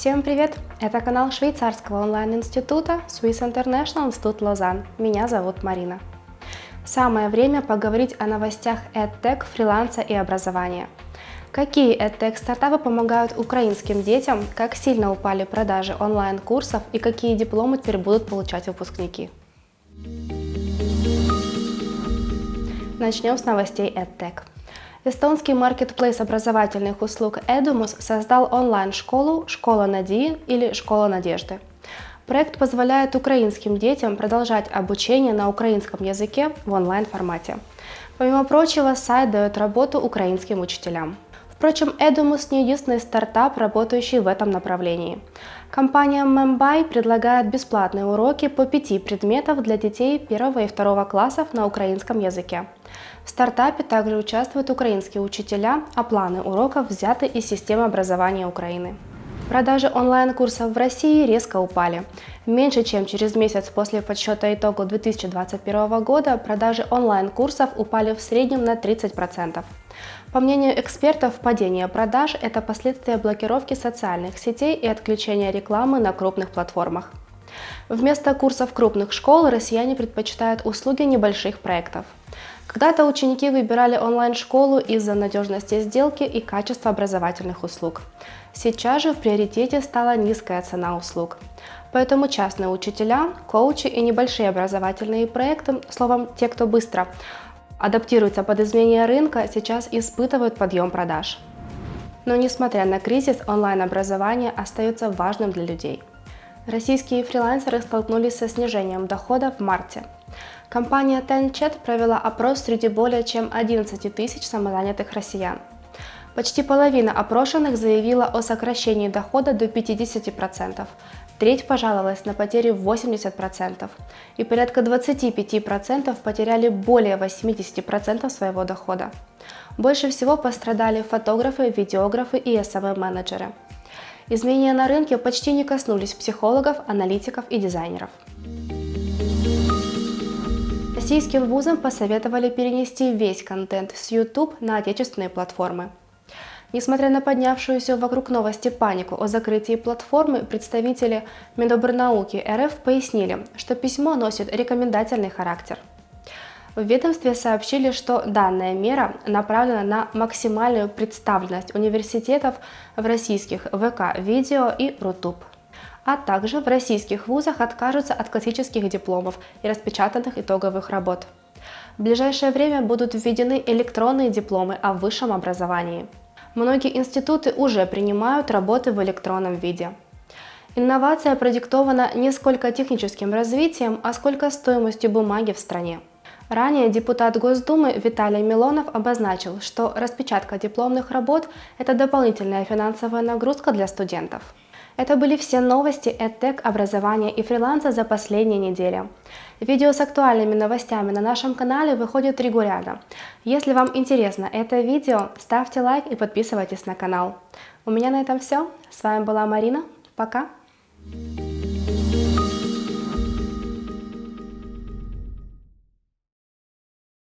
Всем привет! Это канал швейцарского онлайн-института Swiss International Institute Lausanne. Меня зовут Марина. Самое время поговорить о новостях EdTech, фриланса и образования. Какие EdTech-стартапы помогают украинским детям, как сильно упали продажи онлайн-курсов и какие дипломы теперь будут получать выпускники. Начнем с новостей EdTech. Эстонский маркетплейс образовательных услуг Edumus создал онлайн-школу «Школа Надии» или «Школа Надежды». Проект позволяет украинским детям продолжать обучение на украинском языке в онлайн-формате. Помимо прочего, сайт дает работу украинским учителям. Впрочем, Edumus не единственный стартап, работающий в этом направлении. Компания Membuy предлагает бесплатные уроки по 5 предметов для детей 1 и 2 классов на украинском языке. В стартапе также участвуют украинские учителя, а планы уроков взяты из системы образования Украины. Продажи онлайн-курсов в России резко упали. Меньше чем через месяц после подсчета итогов 2021 года продажи онлайн-курсов упали в среднем на 30%. По мнению экспертов, падение продаж – это последствия блокировки социальных сетей и отключения рекламы на крупных платформах. Вместо курсов крупных школ россияне предпочитают услуги небольших проектов. Когда-то ученики выбирали онлайн-школу из-за надежности сделки и качества образовательных услуг. Сейчас же в приоритете стала низкая цена услуг. Поэтому частные учителя, коучи и небольшие образовательные проекты, словом, те, кто быстро адаптируется под изменения рынка, сейчас испытывают подъем продаж. Но несмотря на кризис, онлайн-образование остается важным для людей. Российские фрилансеры столкнулись со снижением дохода в марте. Компания TenChat провела опрос среди более чем 11 тысяч самозанятых россиян. Почти половина опрошенных заявила о сокращении дохода до 50%, треть пожаловалась на потери в 80%, и порядка 25% потеряли более 80% своего дохода. Больше всего пострадали фотографы, видеографы и SMM-менеджеры. Изменения на рынке почти не коснулись психологов, аналитиков и дизайнеров. Российским вузам посоветовали перенести весь контент с YouTube на отечественные платформы. Несмотря на поднявшуюся вокруг новости панику о закрытии платформы, представители Минобрнауки РФ пояснили, что письмо носит рекомендательный характер. В ведомстве сообщили, что данная мера направлена на максимальную представленность университетов в российских ВК-видео и Рутуб. А также в российских вузах откажутся от классических дипломов и распечатанных итоговых работ. В ближайшее время будут введены электронные дипломы о высшем образовании. Многие институты уже принимают работы в электронном виде. Инновация продиктована не сколько техническим развитием, а сколько стоимостью бумаги в стране. Ранее депутат Госдумы Виталий Милонов обозначил, что распечатка дипломных работ – это дополнительная финансовая нагрузка для студентов. Это были все новости EdTech, образования и фриланса за последние недели. Видео с актуальными новостями на нашем канале выходит регулярно. Если вам интересно это видео, ставьте лайк и подписывайтесь на канал. У меня на этом все. С вами была Марина. Пока!